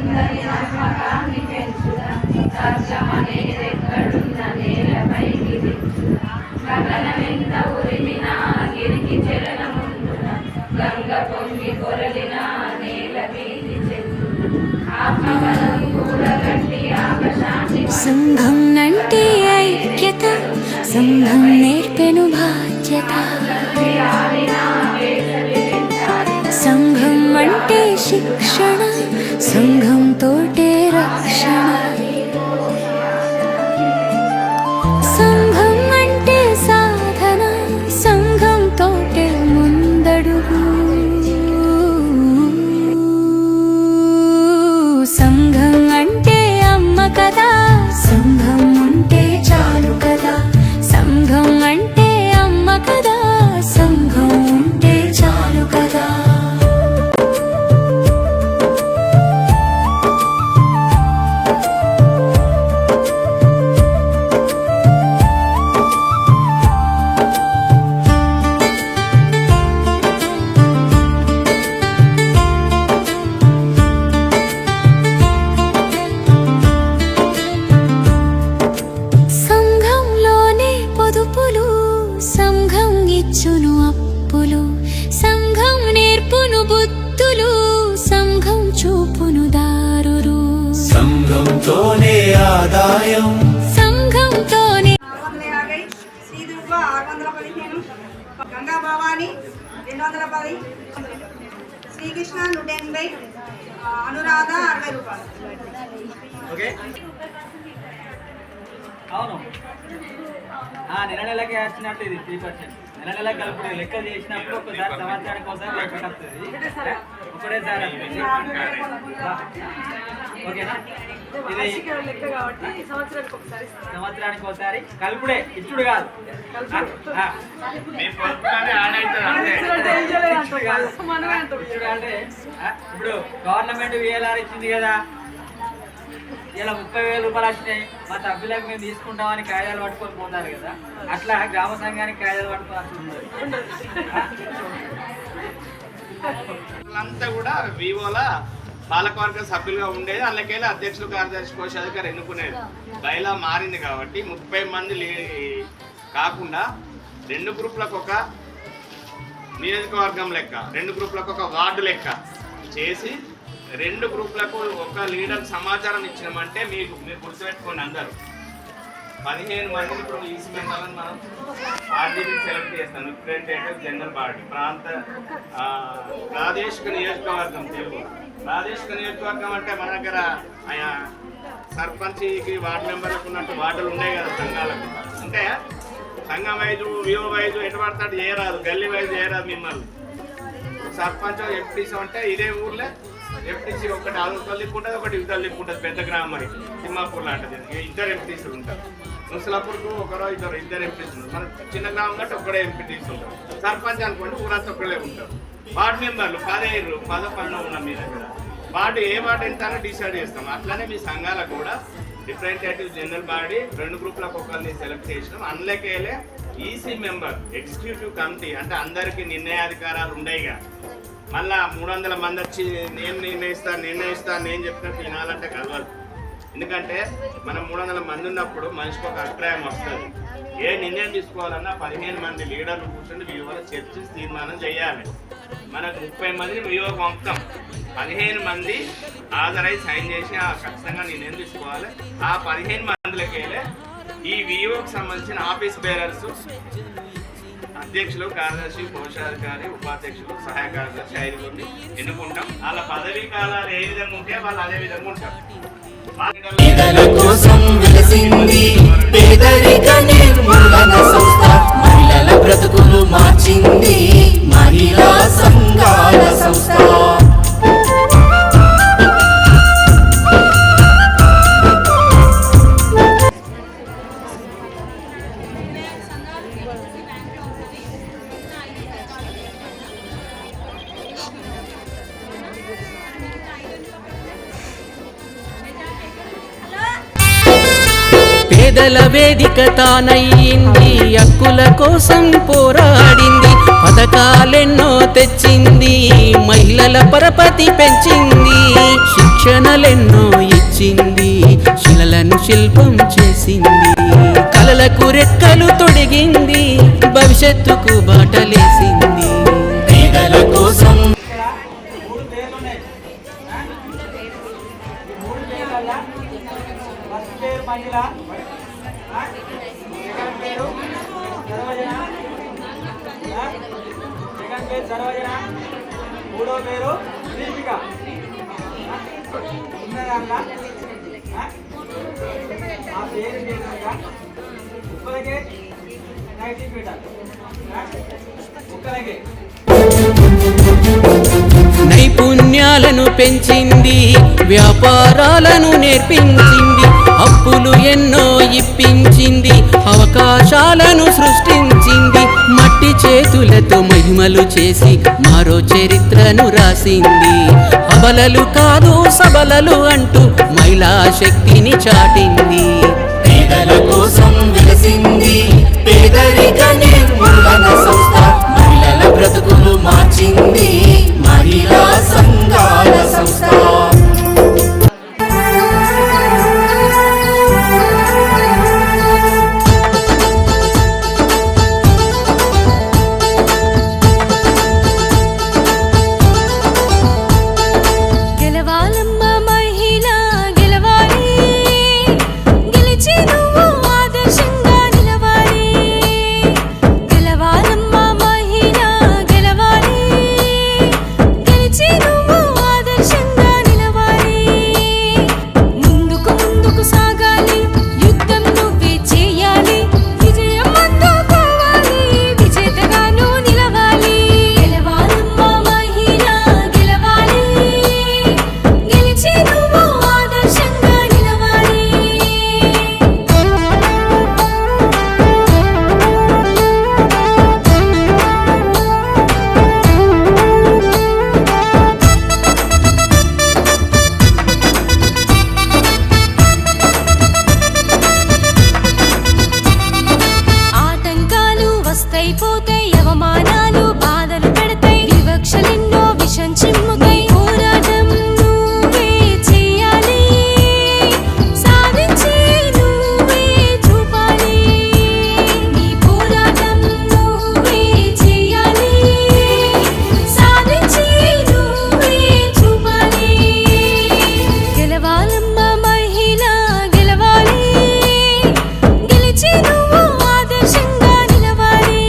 ఉందని నమ్మకాన్ని పెంచుదాం. సత్యమనేదెక్కడున్న నేలపైకి దించుదాం. గగనమెంత ఉరిమినా గిరికి చలనముందున గంగ పొంగి పొరలిన నేల వీధి చెందున ఆత్మబలం కూడగట్టి ఆకాశాన్ని సంఘం అంటే ఐక్యత, సంఘం నేర్పెను బాధ్యత. సంఘం అంటే శిక్షణ, సంఘం తోటే రక్షణ. సంఘం అంటే సాధన, సంఘం తోటే ముందడుగు. సంఘం అంటే అమ్మ కదా, సంఘం ఉంటే చాలు కదా. సంఘం అంటే అమ్మ కదా, సంఘం ఉంటే చాలు కదా. సంఘంలోనే పొదుపులు, సంఘం ఇచ్చును అప్పులు. సంఘం నేర్పును బుద్ధులు, సంఘం చూపును దారులు. సంఘంతోనే ఆదాయం, సంఘంతోనే 650, శ్రీ దుర్గ 615, గంగా భవాని 210, శ్రీకృష్ణ 180, అనురాధ 60 రూపాయలు. ఓకే అవును నెల నెలకి వచ్చినట్టు ఇది 3%. నెల నెలకి కలుపుడు లెక్క చేసినప్పుడు ఒకసారి సంవత్సరానికి ఒకసారి లెక్క వస్తుంది, ఒకటేసారి వస్తుంది. ఓకేనా? ఇది సంవత్సరానికి ఒకసారి కలుపుడే, ఇచ్చుడు కాదు. ఇప్పుడు గవర్నమెంట్ VLR ఇచ్చింది కదా, ఇలా 30,000 రూపాయలు వచ్చినాయి, మా సభ్యులకు మేము తీసుకుంటామని కాయిదాలు పట్టుకొని పోతారు కదా, అట్లా గ్రామ సంఘానికి కాయిదాలు పట్టుకొని అంతా కూడా వివోల పాలకవర్గ సభ్యులుగా ఉండేది. అందులోకెళ్ళి అధ్యక్షులు, కార్యదర్శి, కోశాధికారి ఎన్నుకునేది. బయలా మారింది కాబట్టి 30 మంది కాకుండా 2 గ్రూపులకు ఒక నియోజకవర్గం లెక్క, 2 గ్రూపులకు ఒక వార్డు లెక్క చేసి 2 గ్రూపులకు ఒక లీడర్ సమాచారం ఇచ్చినామంటే మీరు గుర్తుపెట్టుకోండి. అందరూ 15 మందిని ఇప్పుడు ఈసీ మెంబర్లను మనం ఆర్జీబీ సెలెక్ట్ చేస్తాం. రిప్రజెంటేటివ్ జనరల్ బాడీ ప్రాదేశిక నియోజకవర్గం. తెలుగు ప్రాదేశిక నియోజకవర్గం అంటే మన దగ్గర సర్పంచ్కి వార్డు మెంబర్లకు ఉన్నట్టు వార్డులు ఉన్నాయి కదా సంఘాలకు. అంటే సంఘం వైజు, వివో వైజు ఎటు పడతాడు చేయరాదు, గల్లీ వైజు చేయరాదు. మిమ్మల్ని సర్పంచ్ ఎంపీసీ అంటే ఇదే ఊర్లో ఎంపీసీ ఒకటి ఆలోచనలు దిక్కుంటుంది, ఒకటి యుద్ధాలు దిక్కుంటుంది. పెద్ద గ్రామం మరి తిమ్మాపూర్ లాంటిది 2 ఎంపీసీలు ఉంటారు. ముసలాపూర్కు ఒకరో ఇద్దరు ఎంపీసీలు. మన చిన్న గ్రామం కంటే ఒకడే ఎంపీటీసీ ఉంటారు. సర్పంచ్ అనుకోండి ఊరంతా ఒకళ్ళే ఉంటారు. వార్డు మెంబర్లు 15, 11 ఉన్నాం మీ దగ్గర. వార్డు ఏ వార్డు ఎంత అని డిసైడ్ చేస్తాం. అట్లనే మీ సంఘాలకు కూడా రిప్రజెంటేటివ్ జనరల్ బాడీ 2 గ్రూపులకు ఒకరిని సెలెక్ట్ చేసినాం. అందులోకెళ్ళే ఈసీ మెంబర్, ఎగ్జిక్యూటివ్ కమిటీ అంటే అందరికీ నిర్ణయాధికారాలు ఉండేగా. మళ్ళా 300 మంది వచ్చి నేను నిర్ణయిస్తాను నేను చెప్పినట్టు వినాలంటే కలవాలి. ఎందుకంటే మనం 300 మంది ఉన్నప్పుడు మనిషికి ఒక అభిప్రాయం వస్తుంది. ఏ నిర్ణయం తీసుకోవాలన్నా 15 మంది లీడర్లు కూర్చొని వివోల చర్చించి తీర్మానం చేయాలి. మనకు 30 మందిని వివోకి పంపుతాం. 15 మంది హాజరై సైన్ చేసి ఖచ్చితంగా నిర్ణయం తీసుకోవాలి. ఆ 15 మందిలకెళ్ళే ఈ వివోకి సంబంధించిన ఆఫీస్ బేరర్స్, అధ్యక్షులు, కార్యదర్శి, కోశాధికారి, ఉపాధ్యక్షులు, సహాయ కార్యదర్శి 5 ఎన్నుకుంటాం. వాళ్ళ పదవీ కాలాలు ఏ విధంగా ఉంటే వాళ్ళు అదే విధంగా ఉంటారు. పేదల కోసం వెలిసింది పేదరిక నిర్మూలన సంస్థ. మహిళల బ్రతుకులు మార్చింది మహిళా సంఘాల సంస్థ. పేదల వేదిక తానయ్యింది, హక్కుల కోసం పోరాడింది. పథకాలెన్నో తెచ్చింది, మహిళల పరపతి పెంచింది, శిక్షణలెన్నో ఇచ్చింది, శిలలను శిల్పం చేసింది, కలలకు రెక్కలు తొడిగింది, భవిష్యత్తుకు బాటలేసింది. పేదల కోసం మూడు పేర్లు ఉన్నాయి. ఈ మూడు పేర్లల్లా ఫస్ట్ పేరు మహిళ, సెకండ్ పేరు సర్వజన, సెకండ్ పేరు సర్వజన, మూడో పేరు దీపిక. ఉన్నదాంట్లో ఆ పేరు చేసినాక ఒక్కలకే 90 మీటర్లు, ఒక్కలకే నైపుణ్యాలను పెంచింది, వ్యాపారాలను నేర్పించింది, అప్పులు ఎన్నో ఇప్పించింది, అవకాశాలను సృష్టించింది, మట్టి చేతులతో మహిమలు చేసి మరో చరిత్రను రాసింది. అబలలు కాదు సబలలు అంటూ మహిళా శక్తిని చాటింది. పేదల కోసం వెలసింది పేదరిక నిర్మూలన సంస్థ, మహిళల బ్రతుకులు మార్చింది మహిళా సంఘాల సంస్థ. గెలవాలమ్మ మహిళ గెలవాలి, గెలిచి నువ్వు ఆదర్శంగా నిలవాలి. గెలవాలమ్మ మహిళ గెలవాలి, గెలిచి నువ్వు ఆదర్శంగా నిలవాలి. ముందుకు ముందుకు సాగాలి, యుద్ధం నువ్వే చేయాలి, విజయం అందుకోవాలి, విజేతగాను నిలవాలి. గెలవాలమ్మ మహిళ గెలవాలి, గెలిచి నువ్వు ఆదర్శంగా నిలవాలి. ఆటంకాలు వస్తాయి పోతాయి, అవమానాలు బాధలు పెడతాయి, వివక్షలెన్నో విషం చిమ్ముతాయి. పోరాటం నువ్వే చేయాలి, సాధించి నువ్వే చూపాలి. నీ పోరాటం నువ్వే చేయాలి, సాధించి నువ్వే చూపాలి. గెలవాలమ్మ మహిళ గెలవాలి, గెలిచి నువ్వు ఆదర్శంగా నిలవాలి.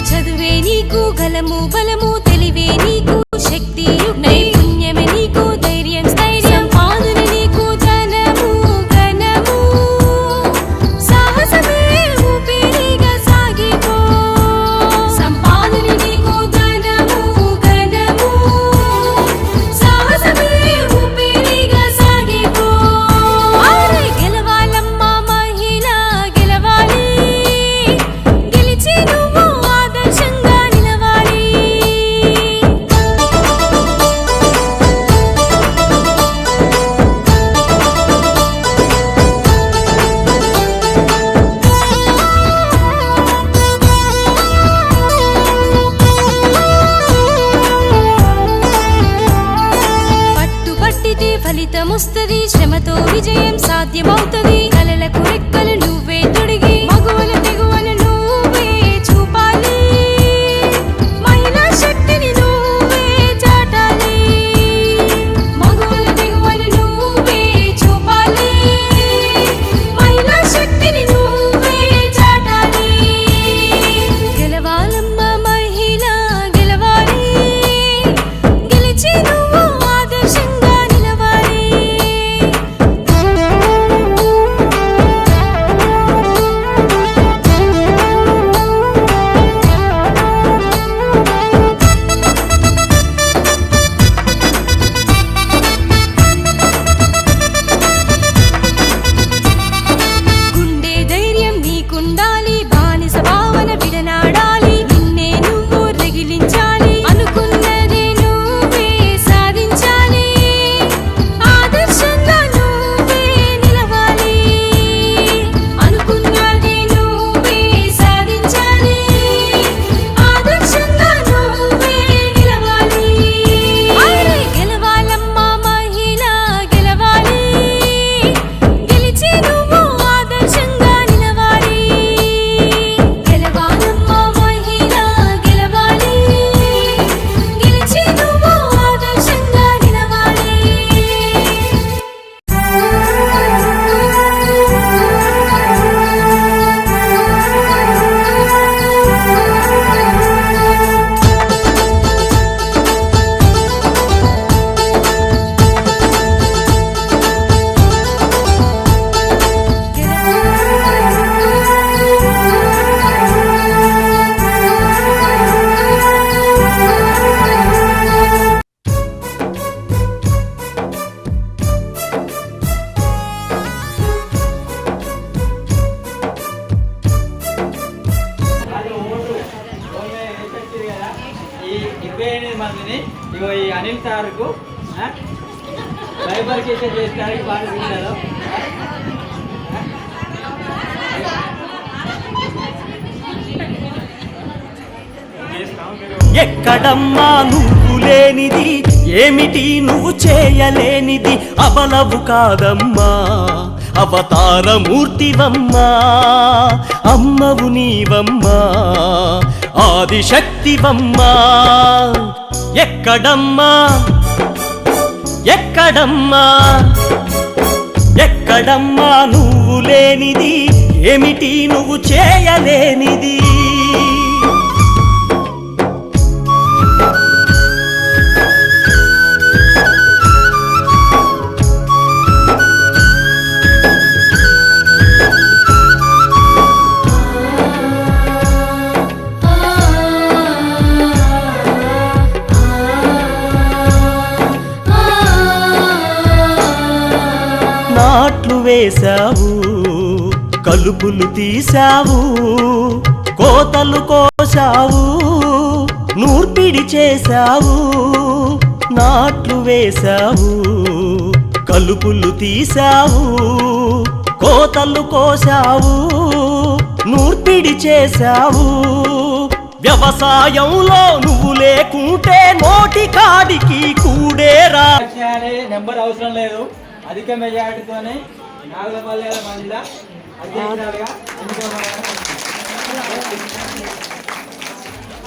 చదువే నీకు గలము బలము, తెలివే నీకు శక్తి, నైపుణ్యమే నీకు ధైర్యం స్థైర్యం, పాదులు నీకు ధనము ఘనము, సాహసమే ఊపిరిగా సాగిపో. సంపాదన నీకు ధనము ఘనము, సాహసమే ఊపిరిగా సాగిపో. ఆరే గెలవాలమ్మ మహిళ గెలవాలి, గెలిచి నువ్వు ఆదర్శంగా నిలవాలి. పట్టుపట్టితే ఫలితమొస్తది, శ్రమతో విజయం సాధ్యమవుతది. కలలకు రెక్కలు నువ్వే తొడిగి, మగువల తెగువను నువ్వే చూపాలి. మహిళా శక్తిని నువ్వే చాటాలి, మగువల తెగువను నువ్వే చూపాలి. మహిళా శక్తిని నువ్వే చాటాలి. గెలవాలమ్మ మహిళ గెలవాలి, గెలిచి నువ్వు ఆదర్శంగా నిలవాలి. ఇగో ఈ అనిల్ సార్కు బైబర్కేషన్ చేస్తారు పాట విన్నారు. ఎక్కడమ్మా నువ్వు లేనిది, ఏమిటి నువ్వు చేయలేనిది, అబలవు కాదమ్మా అవతారమూర్తివమ్మా, అమ్మవు నీవమ్మా ఆదిశక్తివమ్మా. ఎక్కడమ్మా ఎక్కడమ్మా ఎక్కడమ్మా నువ్వు లేనిది, ఏమిటి నువ్వు చేయలేనిది. నాట్లు వేశావు, కలుపులు తీశావు, కోతలు కోశావు, నూర్పిడి చేశావు. నాట్లు వేశావు, కలుపులు తీశావు, కోతలు కోశావు, నూర్పిడి చేశావు. వ్యవసాయంలో నువ్వు లేకుంటే నోటి కాడికి కూడేరా. నెంబర్ అవసరం లేదు, అధిక మెజార్టీతోనే నాగపల్లెల మహిళ అధ్యక్షురాలుగా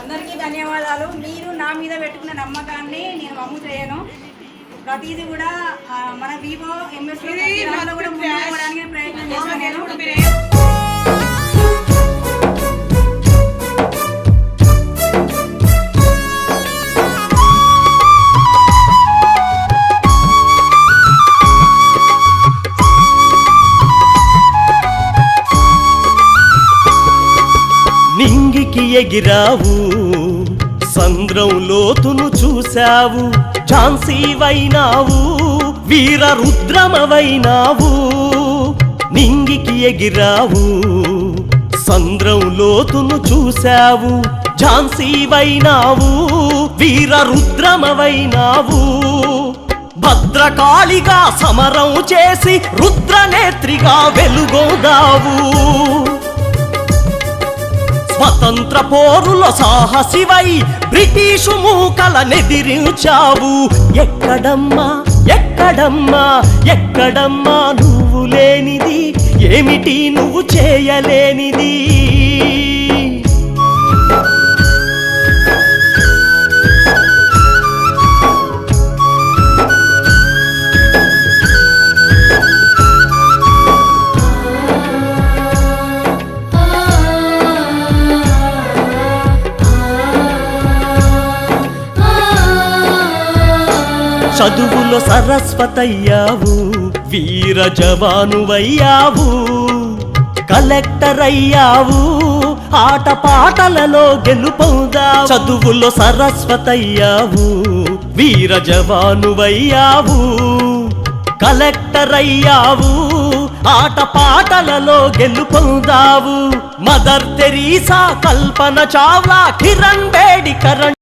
అందరికీ ధన్యవాదాలు. మీరు నా మీద పెట్టుకున్న నమ్మకాన్ని నేను వమ్ము చేయను. ప్రతిదీ కూడా మన వివో ఎంఎస్ కూడా ముందుకోవడానికి ప్రయత్నం చేస్తాను. నింగికి ఎగిరావు, సంద్రం లోతును చూశావు, ఝాన్సీవైనావు, వీర రుద్రమవైనావు. నింగికి ఎగిరావు, సంద్రం లోతును చూశావు, ఝాన్సీవైనావు, వీర రుద్రమవైనావు. భద్రకాళిగా సమరం చేసి రుద్రనేత్రిగా వెలుగొందావు. స్వతంత్ర పోరుల సాహసివై బ్రిటిషు మూకల నెదిరించావు. ఎక్కడమ్మా ఎక్కడమ్మా ఎక్కడమ్మా నువ్వు లేనిది, ఏమిటి నువ్వు చేయలేనిది. చదువులో సరస్వతయ్యావు, వీర జవానువయ్యావు, కలెక్టర్ అయ్యావు, ఆట పాటలలో గెలుపొందావు. చదువులో సరస్వతయ్యావు, వీర జవానువయ్యావు, కలెక్టర్ అయ్యావు, ఆట పాటలలో గెలుపొందావు. మదర్ తెరీసా, కల్పన చావ్లా, కిరణ్ బేడి, కరణ్